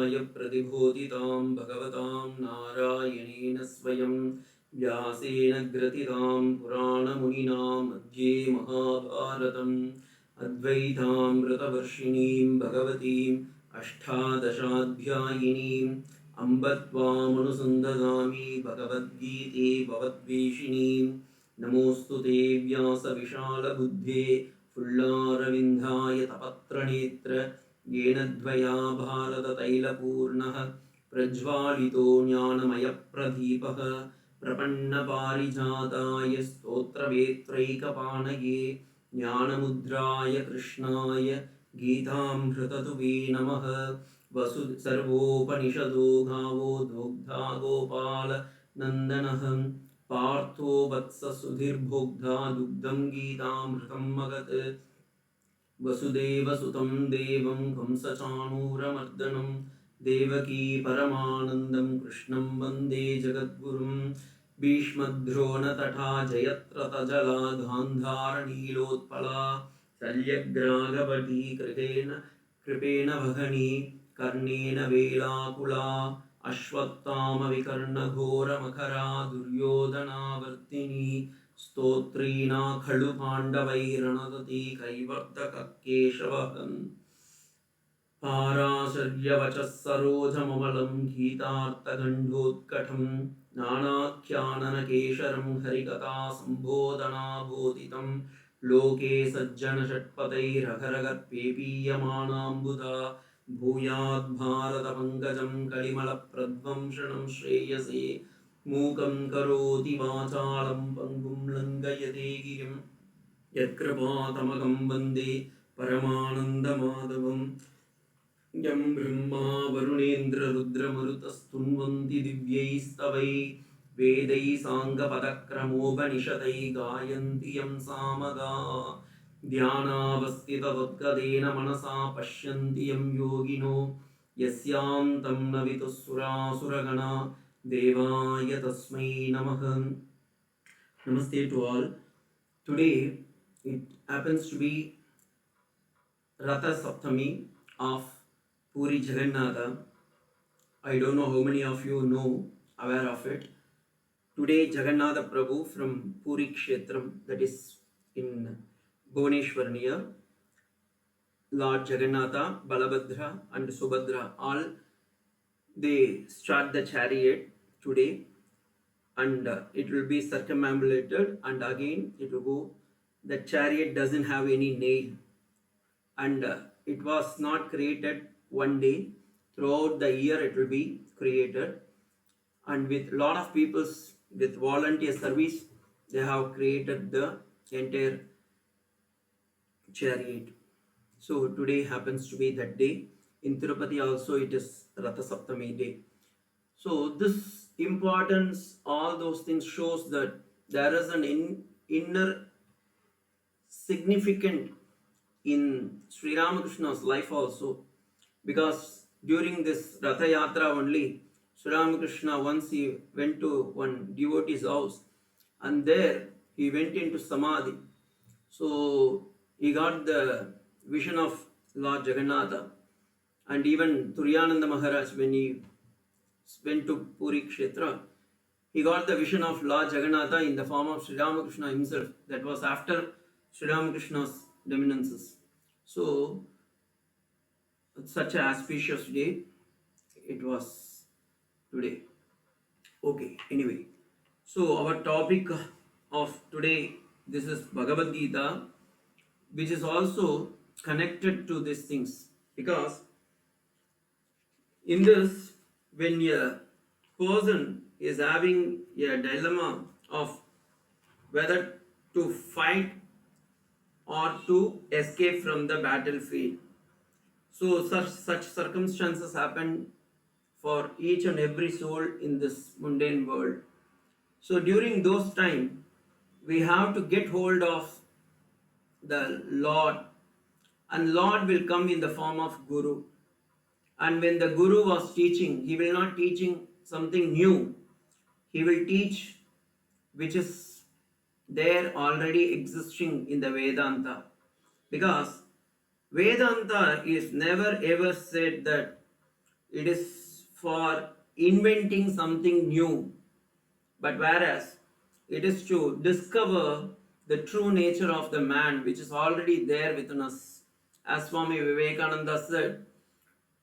Arjunaya pradibodhitam bhagavatam Narayanena swayam Vyasena gratitam Purana muninam Madhye Mahabharatam Advaitam Vratavarshinim Bhagavatim Ashtadashadhyayinim Ambatvam Anusandadami Bhagavad Gita Bhavadvishinim Namostute Vyasa Vishala Buddhe Fullaravindhaya Tapatra Netra Yenadvaya Bharata Taila Purnaha Prajvalito Jnanamaya Pradhipaha Prapanna Parijataya Stotra Vetraika Panaye Jnanamudraya Krishnaya Geetamrtatuve Namaha Vasud Sarvopanishado Gavo Dogdha Gopala Nandanaham Partho Vatsa Sudhir Bhogdha Dugdam Geetamrtam Magat Vasudeva Sutam Devam Kamsachanuramardanam Devaki Paramanandam Krishnam Vande Jagadgurum Bhishmadrona Tatha Jayatrata Jala Gandhara Nilotpala Salyagragavati Kripena Bhagani Karnena Velakula Ashwattama Vikarna Ghora Makara Duryodhana Vartini Stotrina Khalu Pandavai Ranadati Kaivartaka Keshavaham Parasarya Vachas Sarojamamalam Ghitartha Gandhotkatham Nanakyanana Kesharam Harikata Sambodhana Bhotitam Loke Sajjana Shatpatai Ragharagat Pepiyamanam Buddha Bhuyad Bharata Pankajam Kalimala Pradvamshanam Shreyase Mukam Karoti Vachalam Pangum Langayate Girim Yakrapathamagam Vande Paramananda Madhavam Yam Brahma Varunendra Rudra Marutastunvanti Divyaistavai Vedai Sanga Padakramopanishatai Gayanti Yam Samaga Dhyana Vastita Tadgadena Manasa Pashyanti Yam Yogino Yasyam Tam Navitusura Suragana Devaya Tasmai Namaha. Namaste to all. Today it happens to be Ratha Saptami of Puri Jagannatha. I don't know how many of you know, aware of it. Today Jagannatha Prabhu from Puri Kshetram, that is in Bhuvaneshwar near, Lord Jagannatha, Balabhadra and Subhadra, all they start the chariot today, and it will be circumambulated, and again it will go. The chariot doesn't have any nail, and it was not created one day. Throughout the year it will be created, and with lot of people's with volunteer service they have created the entire chariot. So today happens to be that day. In Tirupati also it is Ratha Saptami day. So this importance, all those things shows that there is an inner significant in Sri Ramakrishna's life also, because during this Ratha Yatra only, Sri Ramakrishna once he went to one devotee's house, and there he went into Samadhi. So he got the vision of Lord Jagannatha, and even Turyananda Maharaj, when he went to Puri Kshetra, he got the vision of Lord Jagannatha in the form of Sri Ramakrishna himself. That was after Sri Ramakrishna's dominances. So such an auspicious day it was today. Okay, anyway, so our topic of today, this is Bhagavad Gita, which is also connected to these things, because in this, when a person is having a dilemma of whether to fight or to escape from the battlefield, so such circumstances happen for each and every soul in this mundane world. So during those times, we have to get hold of the Lord, and Lord will come in the form of Guru. And when the Guru was teaching, he will not teaching something new. He will teach which is there already existing in the Vedanta. Because Vedanta is never ever said that it is for inventing something new, but whereas it is to discover the true nature of the man which is already there within us. As Swami Vivekananda said,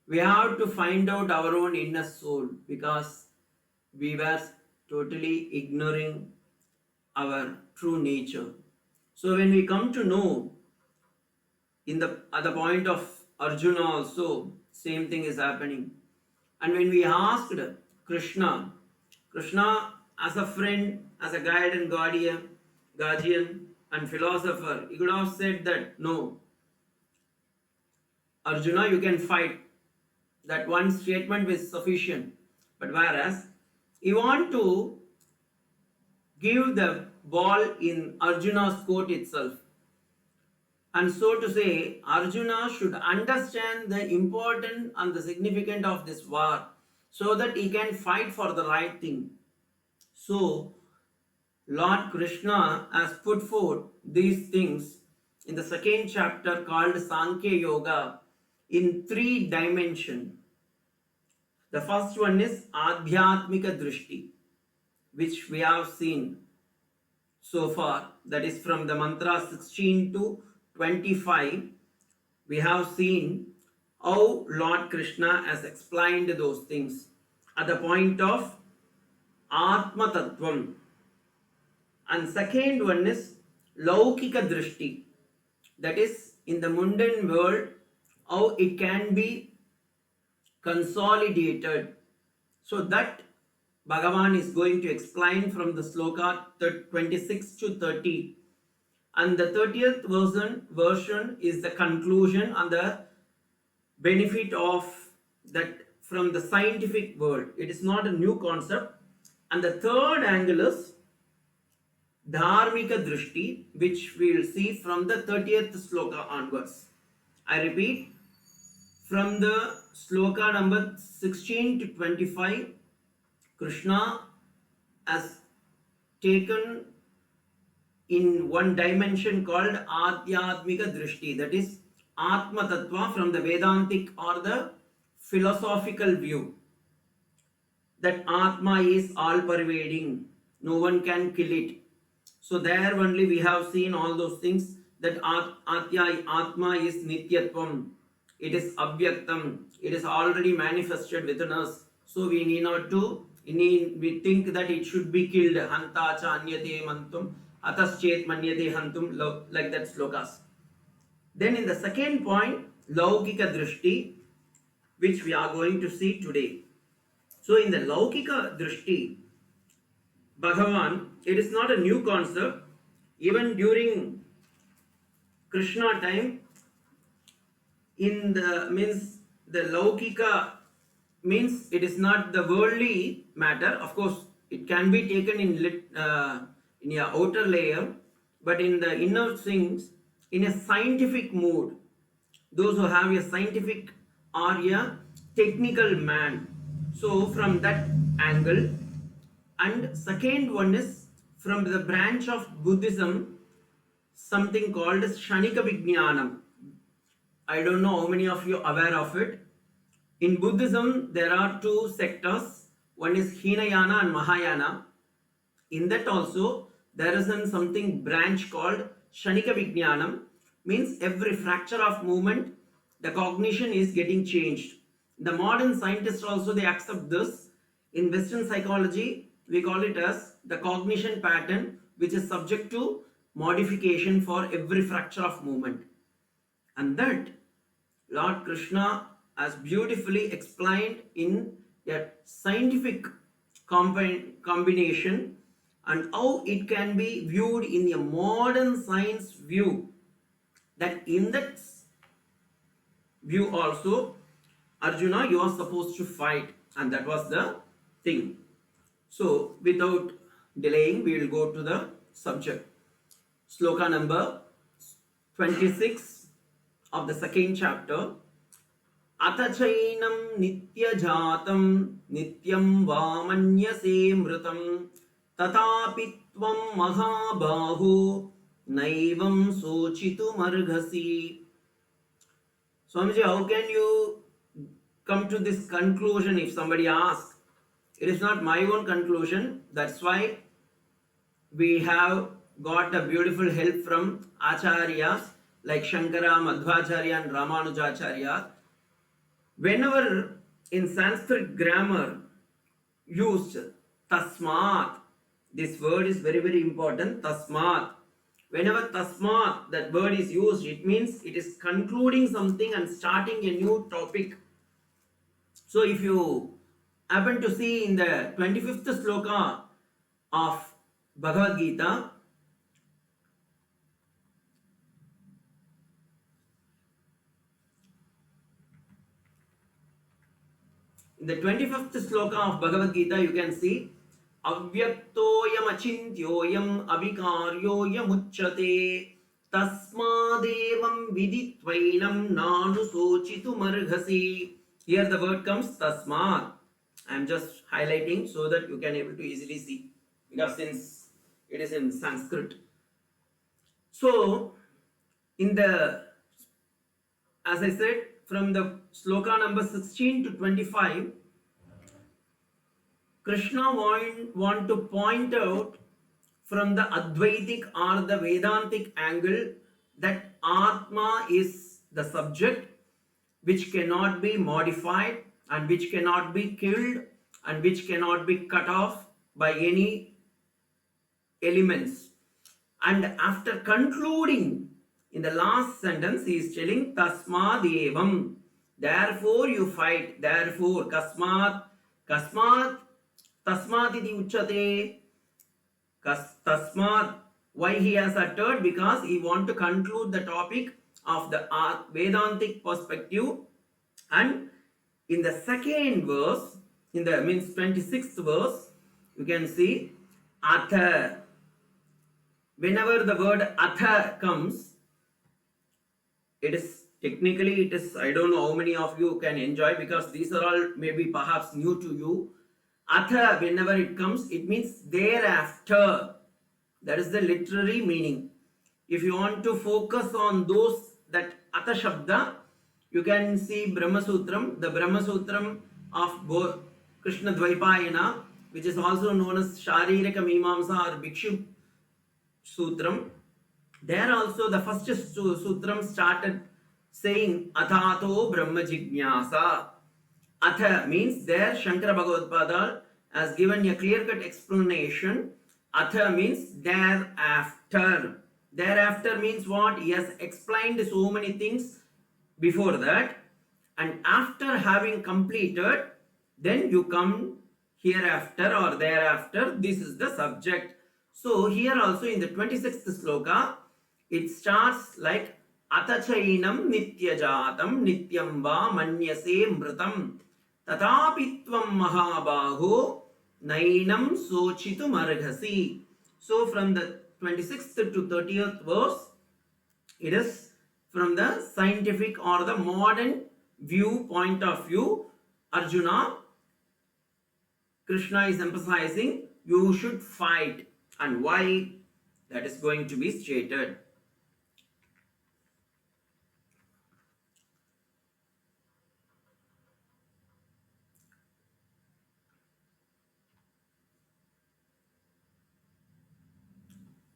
we have to find out our own inner soul because we were totally ignoring our true nature. So when we come to know at the point of Arjuna also, same thing is happening. And when we asked Krishna, Krishna as a friend, as a guide and guardian and philosopher, he could have said that no, Arjuna, you can fight. That one statement was sufficient. But whereas he want to give the ball in Arjuna's court itself. And so to say, Arjuna should understand the importance and the significance of this war so that he can fight for the right thing. So, Lord Krishna has put forth these things in the second chapter called Sankhya Yoga in 3 dimensions. The first one is Adhyatmika Drishti, which we have seen so far. That is from the mantra 16 to 25. We have seen how Lord Krishna has explained those things at the point of Atma Tattvam. And second one is Laukika Drishti, that is in the mundane world, how it can be consolidated. So that Bhagavan is going to explain from the sloka 26 to 30. And the 30th version is the conclusion and the benefit of that from the scientific world. It is not a new concept. And the third angle is Dharmika Drishti, which we will see from the 30th sloka onwards. I repeat, from the sloka number 16 to 25, Krishna has taken in one dimension called Adhyatmika Drishti, that is Atma Tattva from the Vedantic or the philosophical view. That Atma is all pervading, no one can kill it. So there only we have seen all those things, that Atma is Nityatvam, it is Abhyaktam, it is already manifested within us. So we need not to, we think that it should be killed. Hanta cha anyate mantum, ataschet manyate hantum, like that slokas. Then in the second point, Laukika Drishti, which we are going to see today. So in the Laukika Drishti, Bhagavan, it is not a new concept. Even during Krishna time, in the Laukika means it is not the worldly matter. Of course, it can be taken in your outer layer, but in the inner things, in a scientific mood. Those who have a scientific or a technical man. So from that angle. And second one is from the branch of Buddhism, something called Kshanika Vijnanam. I don't know how many of you are aware of it. In Buddhism, there are 2 sectors. One is Hinayana and Mahayana. In that also, there is something branch called Kshanika Vijnanam. Means every fracture of movement, the cognition is getting changed. The modern scientists also, they accept this. In Western psychology, we call it as the cognition pattern, which is subject to modification for every fracture of movement. And that Lord Krishna has beautifully explained in a scientific combination, and how it can be viewed in a modern science view. That in that view also, Arjuna, you are supposed to fight, and that was the thing. So without delaying, we will go to the subject. Sloka number 26 of the second chapter. Atachainam nitya jatam nityam vamanyase mritam tatapi tvam mahabahu naivam sochitum arghasi. Swamiji, how can you come to this conclusion if somebody asks. It is not my own conclusion. That's why we have got a beautiful help from Acharyas like Shankara, Madhvacharya and Ramanujacharya. Whenever in Sanskrit grammar used tasmat, this word is very, very important, tasmat. Whenever tasmat, that word is used, it means it is concluding something and starting a new topic. So if you happen to see in the 25th sloka of Bhagavad Gita, in the 25th sloka of Bhagavad Gita, you can see Avyaktoyam achintyoyam avikaryoyam uchyate tasmadevam viditvainam nanu sochitum arhasi. Here the word comes tasmat. I am just highlighting so that you can able to easily see, because since it is in Sanskrit. So in the, as I said, from the sloka number 16 to 25, Krishna want to point out from the Advaitic or the Vedantic angle that Atma is the subject which cannot be modified and which cannot be killed and which cannot be cut off by any elements. And after concluding in the last sentence, he is telling tasmadevam, therefore you fight, therefore kasmat tasmat iti uchyate. Tasmat, why he has uttered? Because he want to conclude the topic of the Vedantic perspective. And in the second verse, in the 26th verse, you can see atha. Whenever the word atha comes, it is technically, it is, I don't know how many of you can enjoy, because these are all maybe perhaps new to you. Atha, whenever it comes, it means thereafter. That is the literary meaning. If you want to focus on those, that Atha Shabda, you can see Brahma Sutram, the Brahma Sutram of Krishna Dvaipayana, which is also known as Sharirika Mimamsa or Bhikshu Sutram. There also the first sutram started saying Athato Brahma Jijnasa. Atha means there Shankara Bhagavad has given a clear-cut explanation. Atha means thereafter. Thereafter means what? He has explained so many things before that. And after having completed, then you come hereafter or thereafter. This is the subject. So here also in the 26th sloka, it starts like Atachainam nityajatam nityam va manyase mritam tatapitvam mahabaho nainam sochitum arghasi. So from the 26th to 30th verse, it is from the scientific or the modern viewpoint of view. Arjuna, Krishna is emphasizing you should fight, and why, that is going to be stated.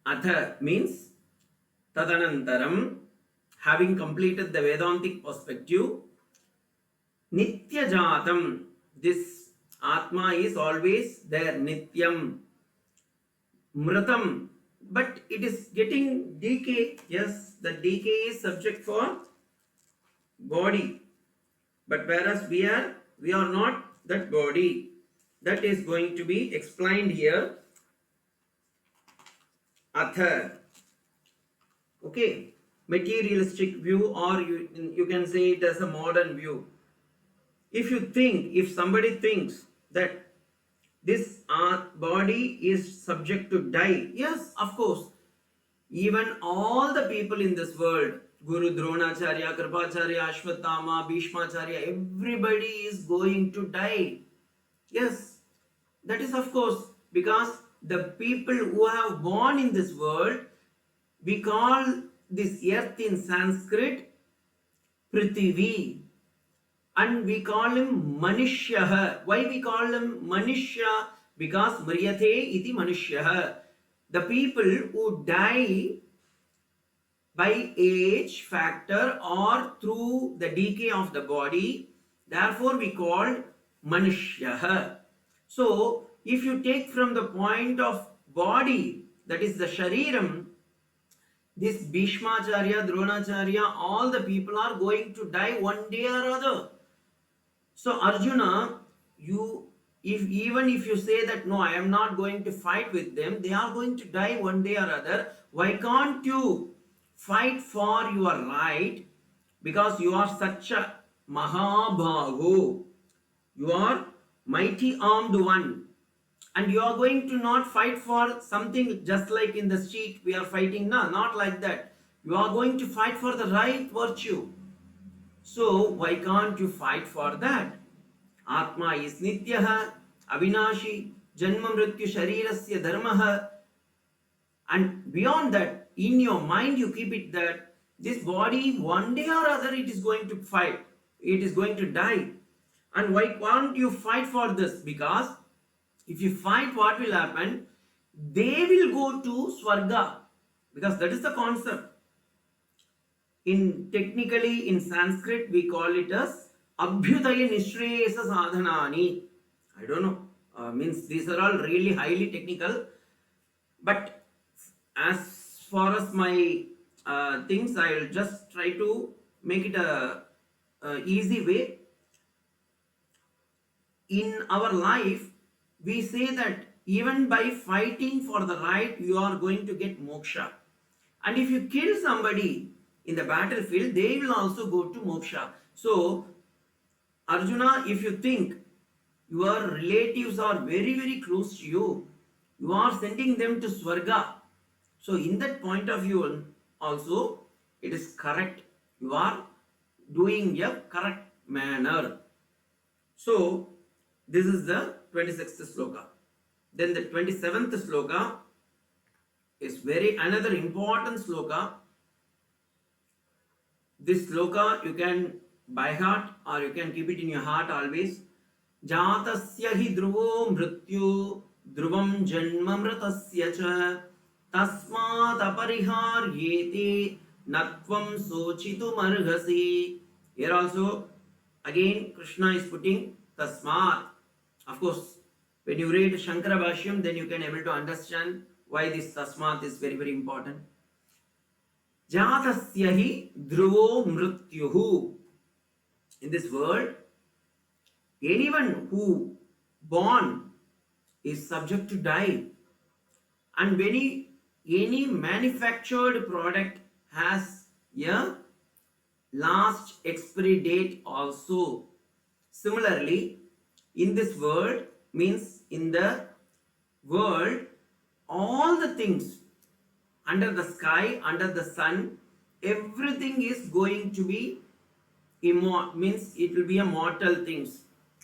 Atha means tadanantaram, having completed the Vedantic perspective. Nityajatam, this Atma is always there, Nityam. Mritam, but it is getting decay. Yes, the decay is subject for body. But whereas we are not that body. That is going to be explained here. Atha. Okay, materialistic view, or you can say it as a modern view. If somebody thinks that this body is subject to die, yes, of course, even all the people in this world, Guru Dronacharya, Kripacharya, Ashwatthama, Bhishmacharya, everybody is going to die. Yes, that is of course, because the people who have born in this world, we call this earth in Sanskrit Prithvi. And we call him Manishya. Why we call him Manishya? Because Mriyate iti Manishya. The people who die by age factor or through the decay of the body, therefore we call Manishya. So, if you take from the point of body, that is the Shariram, this Bhishmacharya, Dronacharya, all the people are going to die one day or other. So Arjuna, even if you say that no, I am not going to fight with them, they are going to die one day or other. Why can't you fight for your right? Because you are such a Mahabhago. You are mighty armed one. And you are going to not fight for something just like in the street we are fighting. No, not like that. You are going to fight for the right virtue. So why can't you fight for that? Atma is nityaha, avinashi, janma mrityu sharirasya dharmaha. And beyond that, in your mind you keep it that this body one day or other it is going to fight. It is going to die. And why can't you fight for this? Because if you fight, what will happen? They will go to Swarga. Because that is the concept. Technically in Sanskrit we call it as Abhyudaya Nishreyasa Sadhanani. I don't know. Means these are all really highly technical. But as far as my things, I will just try to make it a easy way. In our life, we say that even by fighting for the right, you are going to get moksha. And if you kill somebody in the battlefield, they will also go to moksha. So, Arjuna, if you think your relatives are very, very close to you, you are sending them to Swarga. So, in that point of view, also, it is correct. You are doing a correct manner. So, this is the 26th sloka. Then the 27th sloka is another important sloka. This sloka you can by heart or you can keep it in your heart always. Jatasya hi dhruvo mrityu dhruvam janma mritasya cha tasmat apariharyete natvam sochitum arhasi. Here also again Krishna is putting tasmat. Of course, when you read Shankara Bhashyam, then you can able to understand why this tasmat is very, very important. Jatasya hi dhruvo mrityuhu. In this world, anyone who born is subject to die. And when any manufactured product has a last expiry date also. Similarly, in this world, means in the world, all the things under the sky, under the sun, everything is going to be means it will be a mortal things.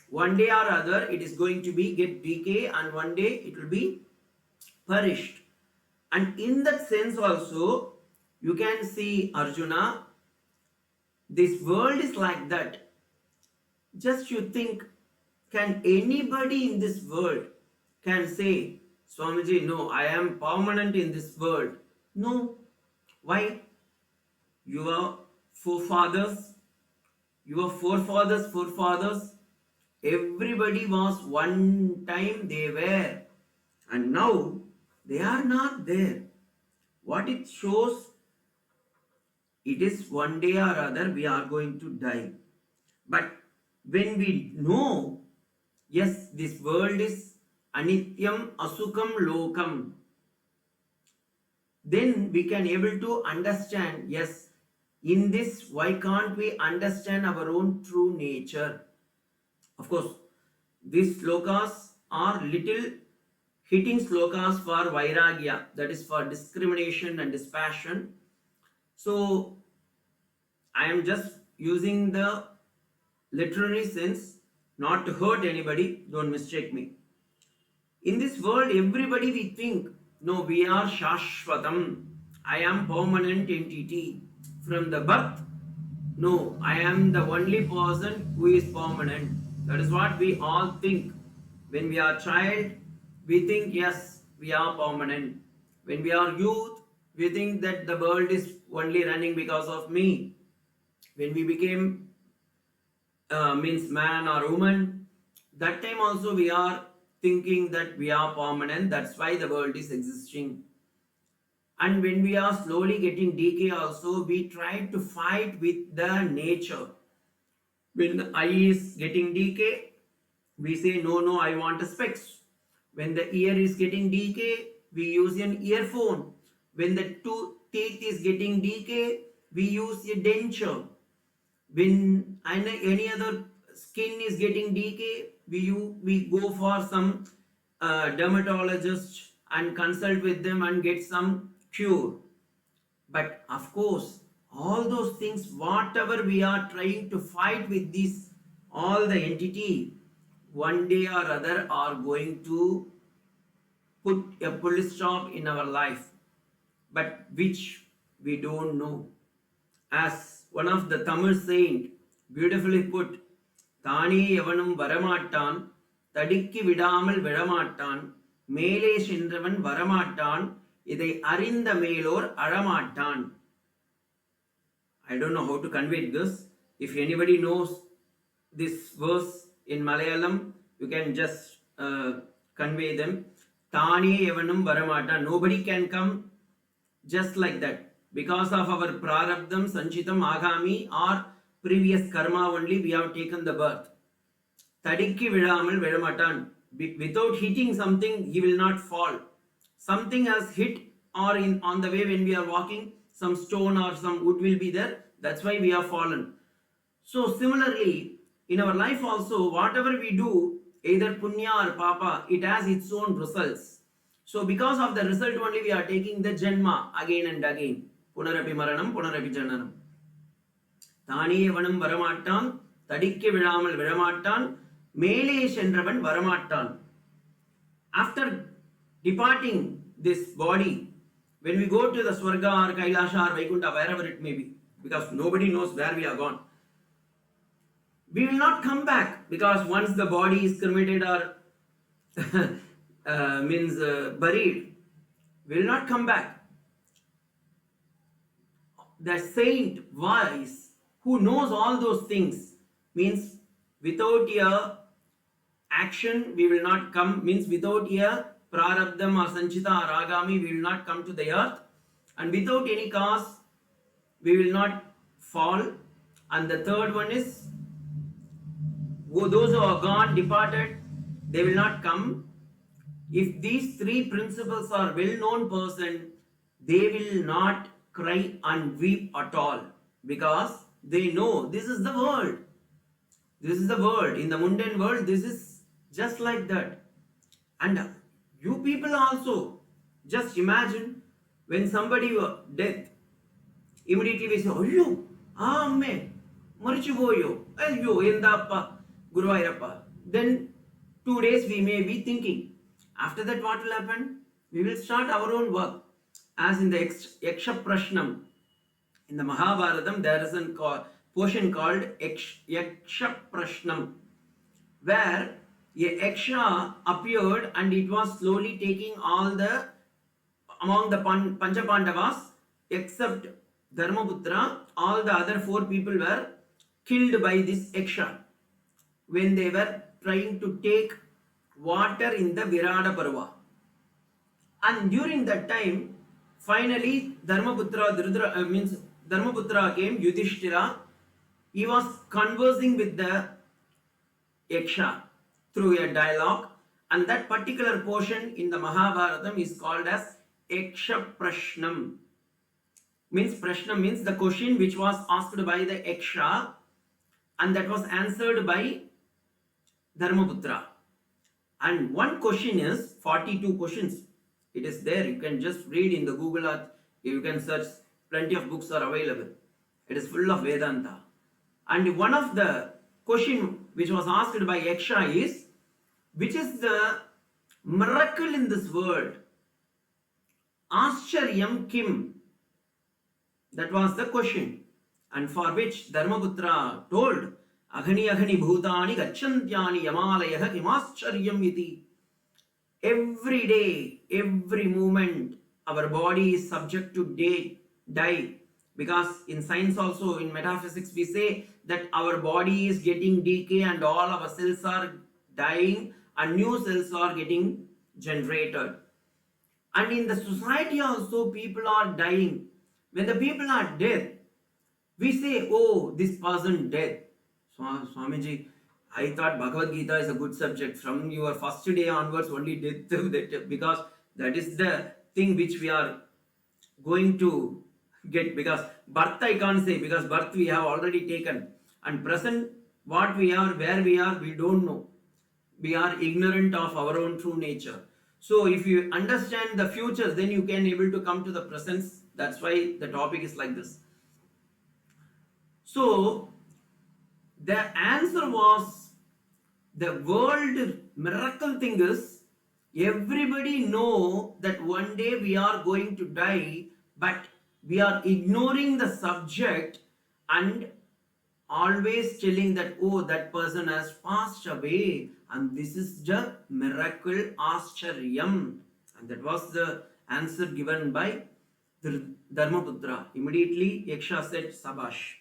One day or other, it is going to be get decay, and one day it will be perished. And in that sense also, you can see Arjuna, this world is like that. Just you think, can anybody in this world can say, Swamiji, no, I am permanent in this world? No. Why? Your forefathers, everybody was one time they were, and now they are not there. What it shows, it is one day or other we are going to die. But when we know, yes, this world is anityam asukam lokam, then we can able to understand, yes, in this, why can't we understand our own true nature? Of course, these slokas are little hitting slokas for vairagya, that is for discrimination and dispassion. So, I am just using the literary sense, not to hurt anybody, don't mistake me. In this world, everybody we think, no, we are Shashvatam, I am permanent entity. From the birth, No, I am the only person who is permanent. That is what we all think. When we are child, we think yes, we are permanent. When we are youth, we think that the world is only running because of me. When we became means man or woman, that time also we are thinking that we are permanent. That's why the world is existing. And when we are slowly getting decay also, we try to fight with the nature. When the eye is getting decay, we say, no, no, I want a specs. When the ear is getting decay, we use an earphone. When the teeth is getting decay, we use a denture. When any other skin is getting decay, we go for some dermatologist and consult with them and get some cure. But of course, all those things, whatever we are trying to fight with this, all the entity, one day or other are going to put a full stop in our life, but which we don't know. As one of the Tamil saint beautifully put, Thani evanum varamattan, tadikki vidamal vidamattan, மேலே சென்றவன் வரமாட்டான் இதை அறிந்த மேலோர் அழமாட்டான். I don't know how to convey this. If anybody knows this verse in Malayalam, you can just convey them. Thane evanum varamattan. Nobody can come just like that. Because of our prarabdham, sanchitam, agami or previous karma only we have taken the birth. Tadikki vidamal vidamattan. Without hitting something, he will not fall. Something has hit, or on the way when we are walking, some stone or some wood will be there. That's why we have fallen. So similarly, in our life also, whatever we do, either punya or papa, it has its own results. So because of the result only, we are taking the janma again and again. Punarapi maranam, punarapi jananam. Thani evanam varamattan, tadikke vidamal vidamattan, மேலே சென்றவன் வரமாட்டான். After departing this body, when we go to the Swarga or Kailasha or Vaikuntha, wherever it may be, because nobody knows where we are gone, we will not come back, because once the body is cremated or buried, we will not come back. The saint wise who knows all those things means without a action we will not come, means without a prarabdham or sanchita or agami we will not come to the earth, and without any cause we will not fall. And the third one is those who are gone, departed, they will not come. If these three principles are well known person, they will not cry and weep at all, because they know this is the world. This is the world. In the mundane world, this is just like that. And you people also, just imagine when somebody death, immediately we say, ayyo, amme, marichivoyo, ayyo, endappa, guruvayappa. Then 2 days we may be thinking. After that, what will happen? We will start our own work. As in the Yaksha Prashnam, in the Mahabharatam, there is a portion called Yaksha Prashnam, where a Yaksha appeared and it was slowly taking all the, among the Pancha Pandavas, except Dharmaputra, all the other 4 people were killed by this Yaksha when they were trying to take water in the Virada Parva. And during that time, finally Dharmaputra came, Yudhishthira. He was conversing with the Yaksha through a dialogue, and that particular portion in the Mahabharatam is called as Yaksha Prashnam. Prashnam means the question which was asked by the Yaksha, and that was answered by Dharmaputra. And one question is 42 questions. It is there. You can just read in the Google Earth. You can search. Plenty of books are available. It is full of Vedanta. And one of the question which was asked by Yaksha is, which is the miracle in this world? Ascharyam Kim? That was the question. and for which Dharmaputra told, Aghani Aghani Bhutani Gachantyani Yamalayah Kimascharyam Iti. Every day, every moment, our body is subject to die. Because in science also, in metaphysics, we say that our body is getting decay and all our cells are dying and new cells are getting generated. And in the society also, people are dying. When the people are dead, we say, oh, this person dead. Swamiji, I thought Bhagavad Gita is a good subject. From your first day onwards, only death, because that is the thing which we are going to get. Because birth I can't say, because birth we have already taken. And present, what we are, where we are, we don't know. We are ignorant of our own true nature. So if you understand the futures, then you can able to come to the presence. That's why the topic is like this. So the answer was, the world miracle thing is, everybody know that one day we are going to die, but we are ignoring the subject and always telling that, oh, that person has passed away, and this is the miracle Ascharyam. And that was the answer given by Dharmaputra. Immediately Yaksha said, Sabash.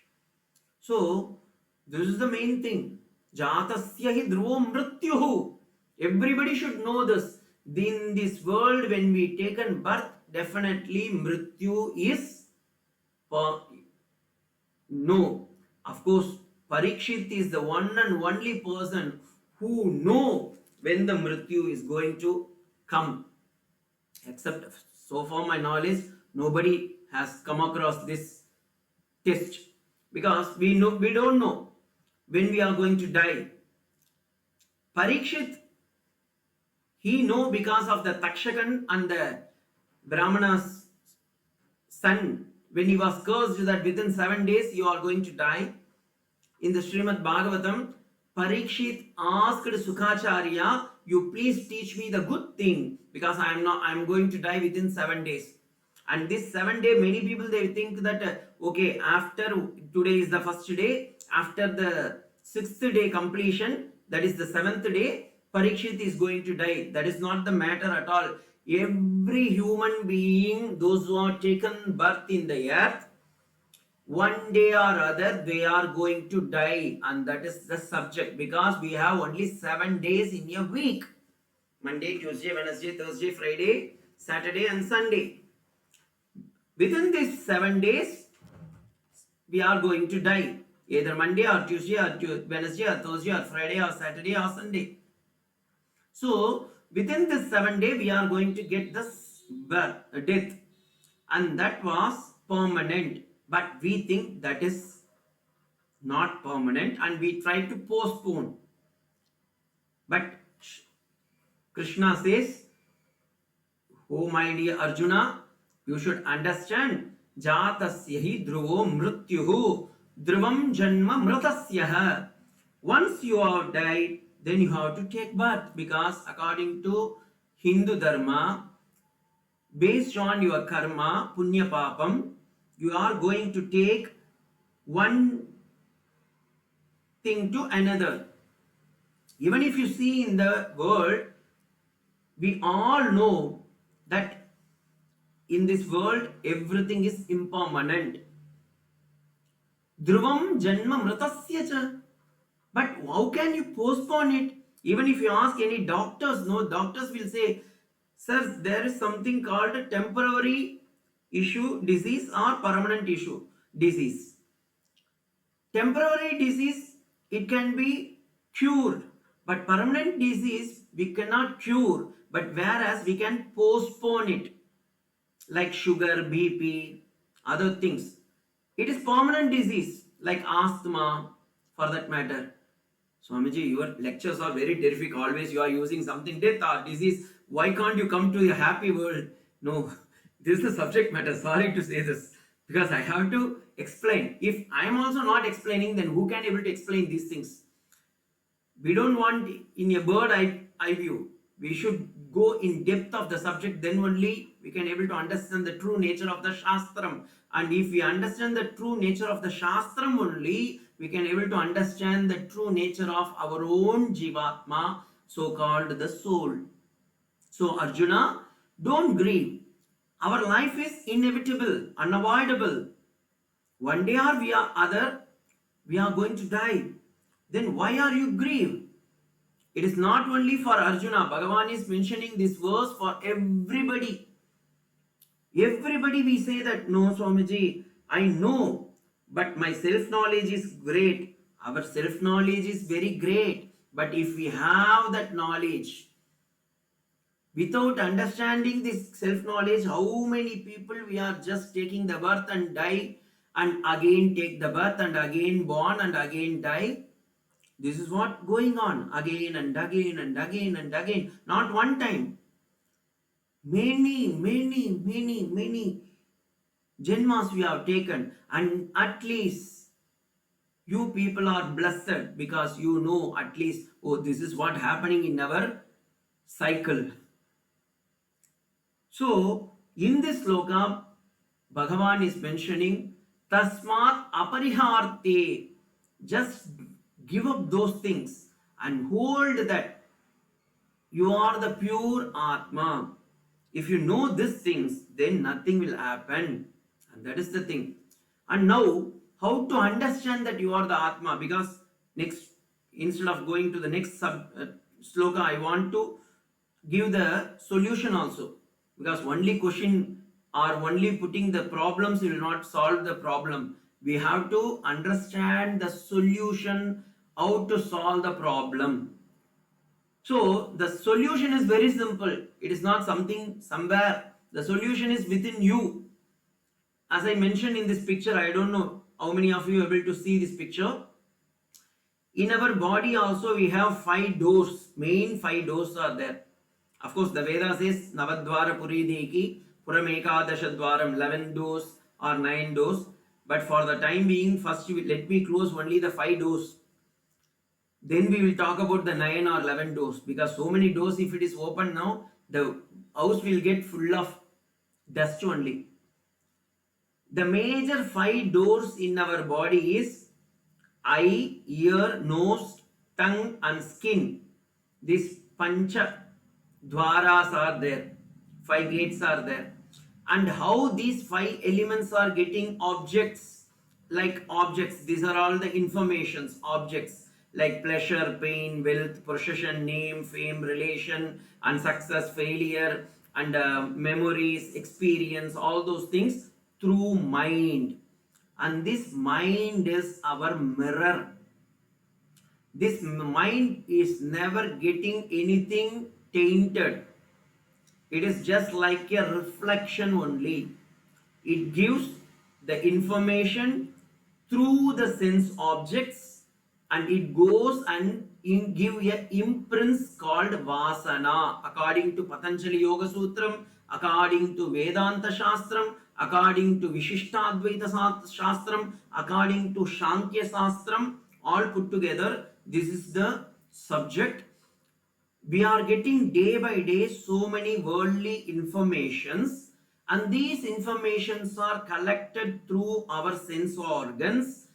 So this is the main thing. Jatasya hi dhruvo mrityuhu. Everybody should know this. In this world, when we taken birth, definitely mrityu is no. Of course, Parikshit is the one and only person who know when the mrityu is going to come. Except, so far my knowledge, nobody has come across this test. Because we don't know when we are going to die. Parikshit, he know because of the Takshakan and the Brahmana's son, when he was cursed that within 7 days you are going to die. In the Srimad Bhagavatam, Parikshit asked Sukhacharya, you please teach me the good thing, because I am going to die within 7 days. And this 7 day, many people they think that okay, after today is the first day, after the 6th day completion, that is the 7th day, Parikshit is going to die. That is not the matter at all. Every human being, those who are taken birth in the earth, one day or other they are going to die, and that is the subject, because we have only 7 days in a week: Monday, Tuesday, Wednesday, Thursday, Friday, Saturday and Sunday. Within these 7 days we are going to die, either Monday or Tuesday or Wednesday or Thursday or Friday or Saturday or Sunday. So within this 7 days we are going to get this death, and that was permanent. But we think that is not permanent and we try to postpone. But Krishna says, oh my dear Arjuna, you should understand, Jatasya hi dhruvo mrityuhu dhruvam janma mritasya. Once you have died, then you have to take birth, because according to Hindu Dharma, based on your karma, punya papam, you are going to take one thing to another. Even if you see in the world, we all know that in this world everything is impermanent. Dhruvam janma mritasya cha. But how can you postpone it? Even if you ask any doctors, no, doctors will say, sir, there is something called a temporary issue disease or permanent issue disease. Temporary disease, it can be cured, but permanent disease we cannot cure, but whereas we can postpone it, like sugar, BP, other things. It is permanent disease, like asthma, for that matter. Swamiji, your lectures are very terrific. Always you are using something, death or disease. Why can't you come to a happy world? No, this is the subject matter. Sorry to say this, because I have to explain. If I am also not explaining, then who can able to explain these things? We don't want in a bird eye view. We should go in depth of the subject. Then only we can able to understand the true nature of the Shastram. And if we understand the true nature of the Shastram only, we can able to understand the true nature of our own Jivatma, so-called the soul. So Arjuna, don't grieve. Our life is inevitable, unavoidable. One day or we are other, we are going to die. Then why are you grieve? It is not only for Arjuna. Bhagavan is mentioning this verse for everybody. Everybody we say that, no Swamiji, I know, but my self-knowledge is great. Our self-knowledge is very great. But if we have that knowledge, without understanding this self-knowledge, how many people we are just taking the birth and die and again take the birth and again born and again die. This is what going on again and again and again and again. Not one time. Many Janmas we have taken, and at least you people are blessed because you know at least, oh, this is what happening in our cycle. So in this sloka, Bhagavan is mentioning tasmat apariharte, just give up those things and hold that you are the pure Atma. If you know these things, then nothing will happen. And that is the thing. And now, how to understand that you are the Atma? Because next, instead of going to the next sloka, I want to give the solution also. Because only question or only putting the problems will not solve the problem. We have to understand the solution, how to solve the problem. So the solution is very simple. It is not something somewhere. The solution is within you. As I mentioned in this picture, I don't know how many of you are able to see this picture. In our body also we have 5 doors. Main 5 doors are there. Of course, the Veda says Navadvara Puri Deki, Puramekadasha Dwaram, 11 doors or 9 doors. But for the time being, first let me close only the 5 doors. Then we will talk about the 9 or 11 doors, because so many doors, if it is open now, the house will get full of dust only. The major 5 doors in our body is eye, ear, nose, tongue and skin. These pancha dwaras are there. 5 gates are there. And how these 5 elements are getting objects, like objects, these are all the informations, objects like pleasure, pain, wealth, possession, name, fame, relation, and success, failure, and memories, experience, all those things through mind. And this mind is our mirror. This mind is never getting anything tainted. It is just like a reflection only. It gives the information through the sense objects, and it goes and give a imprints called vasana, according to Patanjali Yoga Sutram, according to Vedanta Shastram, according to Vishishtadvaita Shastram, according to Shankhya Shastram, all put together. This is the subject. We are getting day by day so many worldly informations, and these informations are collected through our sense organs,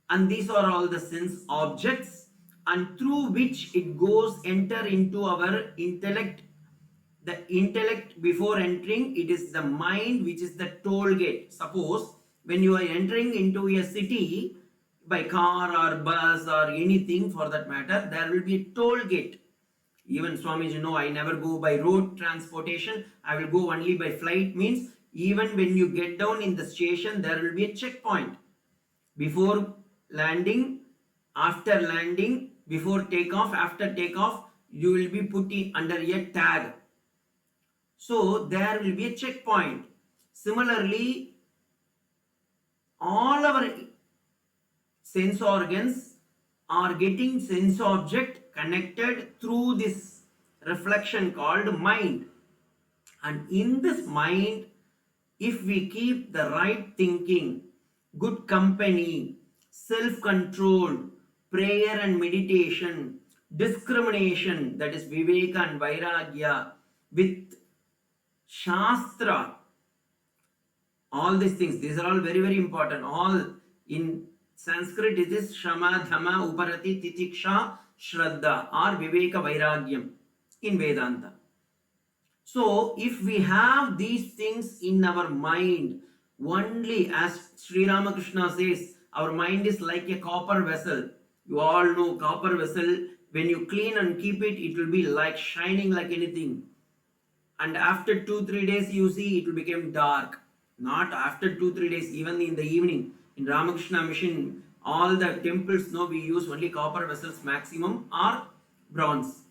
and these are all the sense objects, and through which it goes enter into our intellect. The intellect, before entering, it is the mind which is the toll gate. Suppose when you are entering into a city by car or bus or anything for that matter, there will be a toll gate. Even Swamiji, no, I never go by road transportation. I will go only by flight. Means even when you get down in the station, there will be a checkpoint. Before landing, after landing, before takeoff, after takeoff, you will be put under a tag. So there will be a checkpoint. Similarly, all our sense organs are getting sense object connected through this reflection called mind. And in this mind, if we keep the right thinking, good company, self-control, prayer and meditation, discrimination, that is viveka and vairagya, with shastra, All these things, these are all very, very important. All in Sanskrit, it is Shama, Dhamma, Uparati, Titiksha, Shraddha or Viveka Vairagyam in Vedanta. So, if we have these things in our mind, only as Sri Ramakrishna says, our mind is like a copper vessel. You all know copper vessel, when you clean and keep it, it will be like shining like anything. And after 2-3 days, you see it will become dark. Not after 2-3 days, even in the evening. In Ramakrishna mission, all the temples know we use only copper vessels maximum or bronze.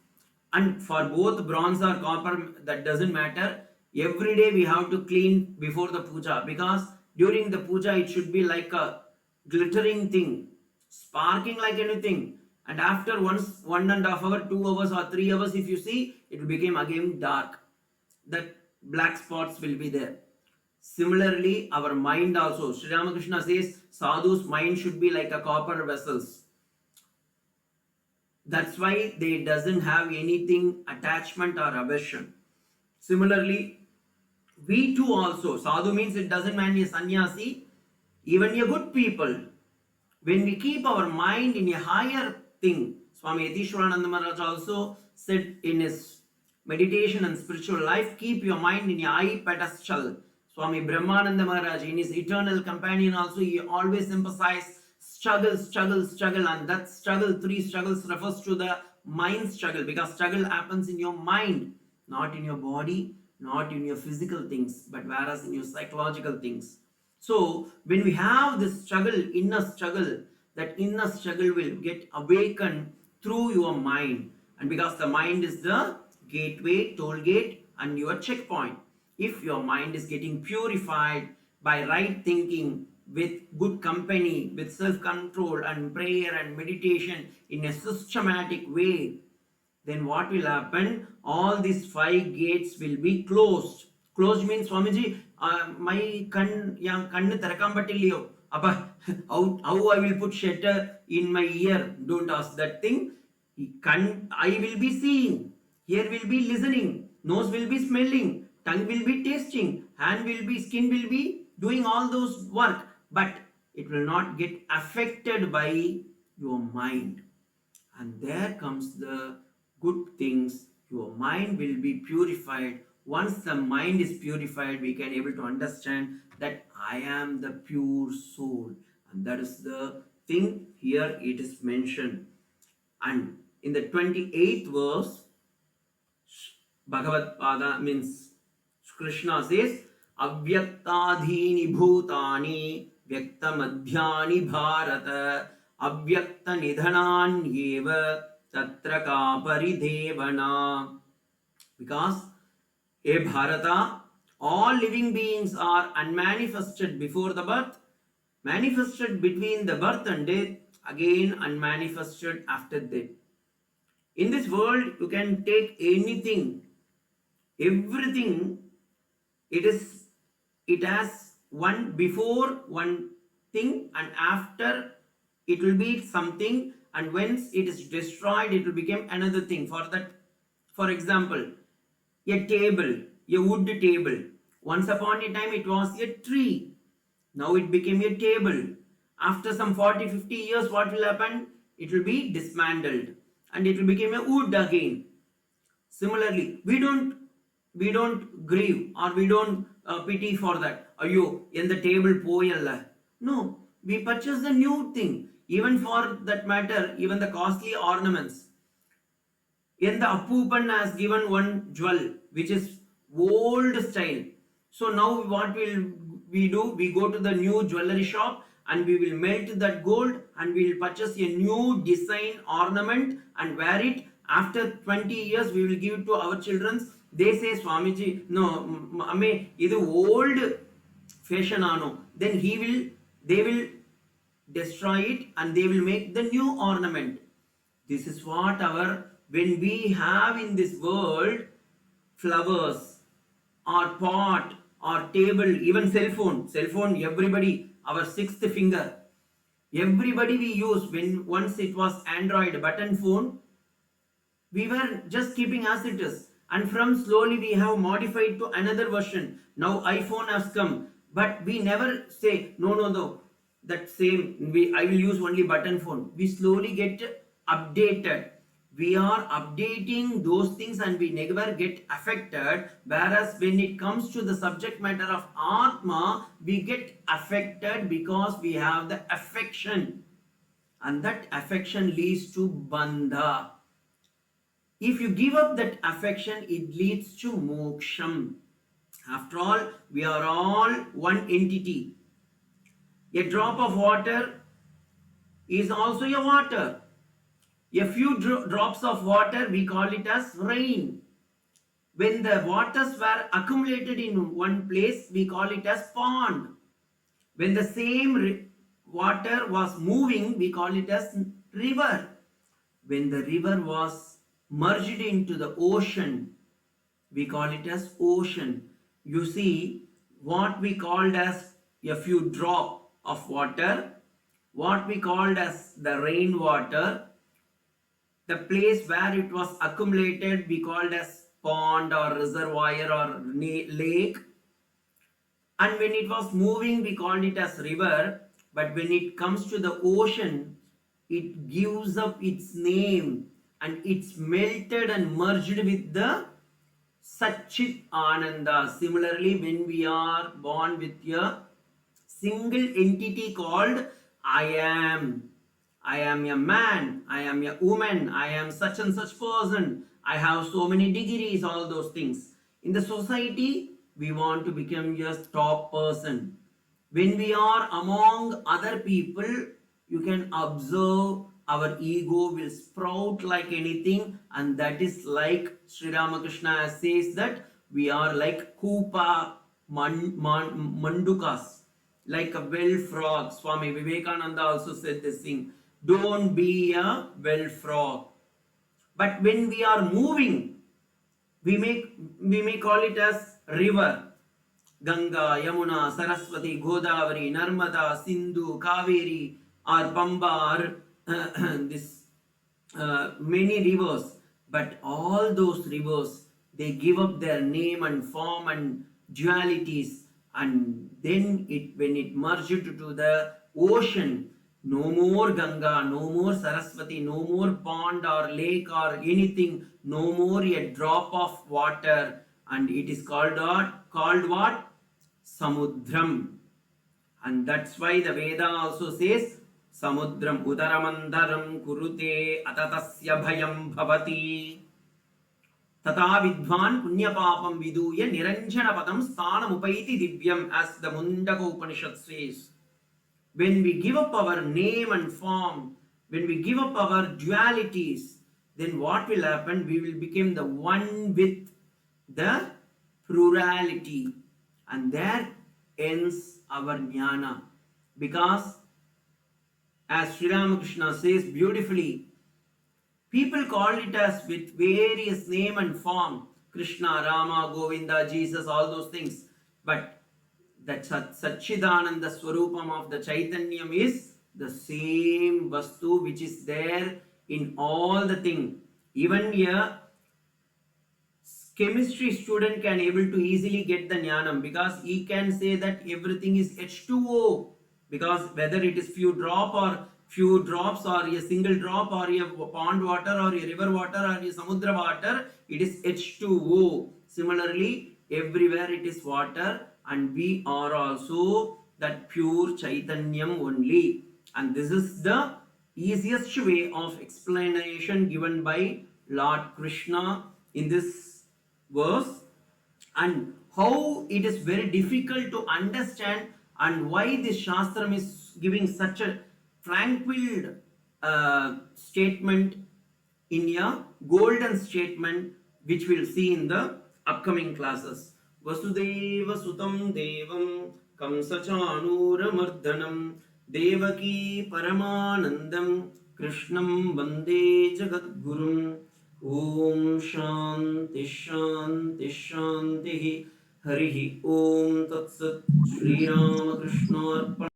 And for both bronze or copper, that doesn't matter. Every day we have to clean before the puja, because during the puja it should be like a glittering thing, sparking like anything. And after 1.5 hours, 2 hours or 3 hours, if you see, it will become again dark. That black spots will be there. Similarly, our mind also. Sri Ramakrishna says, sadhu's mind should be like a copper vessels. That's why they doesn't have anything attachment or aversion. Similarly, we too also. Sadhu means it doesn't mean a sannyasi, even a good people. When we keep our mind in a higher thing, Swami Satyeshwarananda Maharaj also said in his meditation and spiritual life, keep your mind in a high pedestal. Swami Brahmananda Maharaj in his eternal companion also, he always emphasized struggle, struggle, struggle, and that struggle, 3 struggles refers to the mind struggle, because struggle happens in your mind, not in your body, not in your physical things, but whereas in your psychological things. So when we have this struggle, inner struggle, that inner struggle will get awakened through your mind, and because the mind is the gateway, toll gate, and your checkpoint. If your mind is getting purified by right thinking, with good company, with self-control and prayer and meditation in a systematic way, then what will happen? All these 5 gates will be closed. Closed means, Swamiji, my kannu tarakambatiliyo. Appa, how I will put shutter in my ear? Don't ask that thing. I will be seeing, ear will be listening, nose will be smelling, tongue will be tasting, hand will be, skin will be doing all those work, but it will not get affected by your mind. And there comes the good things. Your mind will be purified. Once the mind is purified, we can able to understand that I am the pure soul, and that is the thing here it is mentioned. And in the 28th verse, Bhagavad Pada means Krishna says, Avyaktadhini bhutani vyaktamadhyani bharata avyakta nidhananyeva tatra ka paridevana. Because, Bharata, all living beings are unmanifested before the birth, manifested between the birth and death, again unmanifested after death. In this world, you can take anything, everything. It has one before one thing, and after it will be something, and once it is destroyed, it will become another thing. For example, a table, a wood table. Once upon a time it was a tree. Now it became a table. After some 40-50 years, what will happen? It will be dismantled and it will become a wood again. Similarly, we don't grieve or we don't pity for that. Ayyo, in the table poyalla. No, we purchase the new thing. Even for that matter, even the costly ornaments. In the Appupan has given one jewel which is old style. So now what will we do? We go to the new jewelry shop and we will melt that gold and we will purchase a new design ornament and wear it. After 20 years, we will give it to our children. They say, Swamiji, no, Amme, idu old fashion ano. Then they will destroy it and they will make the new ornament. This is what when we have in this world flowers or pot or table, even cell phone, everybody, our 6th finger, everybody we use. When once it was Android button phone, we were just keeping as it is, and from slowly we have modified to another version. Now iPhone has come. But we never say, no, no, no, that same, I will use only button phone. We slowly get updated. We are updating those things and we never get affected. Whereas when it comes to the subject matter of Atma, we get affected because we have the affection. And that affection leads to bandha. If you give up that affection, it leads to moksham. After all, we are all one entity. A drop of water is also a water. A few drops of water, we call it as rain. When the waters were accumulated in one place, we call it as pond. When the same water was moving, we call it as river. When the river was merged into the ocean, we call it as ocean. You see, what we called as a few drop of water, what we called as the rainwater, the place where it was accumulated, we called as pond or reservoir or lake. And when it was moving, we called it as river. But when it comes to the ocean, it gives up its name and it's melted and merged with the Satchit Ananda. Similarly, when we are born with a single entity called I am. I am a man, I am a woman, I am such and such person, I have so many degrees, all those things. In the society, we want to become just top person. When we are among other people, you can observe our ego will sprout like anything, and that is like Sri Ramakrishna says that we are like Kupa Mandukas, like a well frog. Swami Vivekananda also said this thing. Don't be a well frog. But when we are moving, we may call it as river. Ganga, Yamuna, Saraswati, Godavari, Narmada, Sindhu, Kaveri, or Pamba, or this many rivers. But all those rivers, they give up their name and form and dualities, and then when it merged to the ocean, no more Ganga, no more Saraswati, no more pond or lake or anything, no more a drop of water, and it is called what? Samudram. And that's why the Veda also says Samudram Udaramandaram Kurute Atatasya Bhayam Bhavati Tata Vidvan Punya Papam Viduya Niranjana Padam Sthanam Upaiti Divyam, as the Mundaka Upanishad says. When we give up our name and form, when we give up our dualities, then what will happen? We will become the one with the plurality, and there ends our jnana. Because as Sri Ramakrishna says beautifully, people call it as with various name and form, Krishna, Rama, Govinda, Jesus, all those things. But that Satchidananda Swarupam of the Chaitanyam is the same Vastu which is there in all the thing. Even a chemistry student can able to easily get the jnanam, because he can say that everything is H2O, because whether it is few drops or a single drop or a pond water or a river water or a samudra water, it is H2O. Similarly, everywhere it is water, and we are also that pure Chaitanyam only. And this is the easiest way of explanation given by Lord Krishna in this verse, and how it is very difficult to understand, and why this Shastram is giving such a tranquil statement in a golden statement, which we'll see in the upcoming classes. Vasudeva Sutam Devam Kamsachanura Mardhanam Devaki Paramanandam Krishnam Vande Jagadgurum. Om Shanti Shanti Shanti Harihi Om Tat Sat Sri Ramakrishna Arpanam.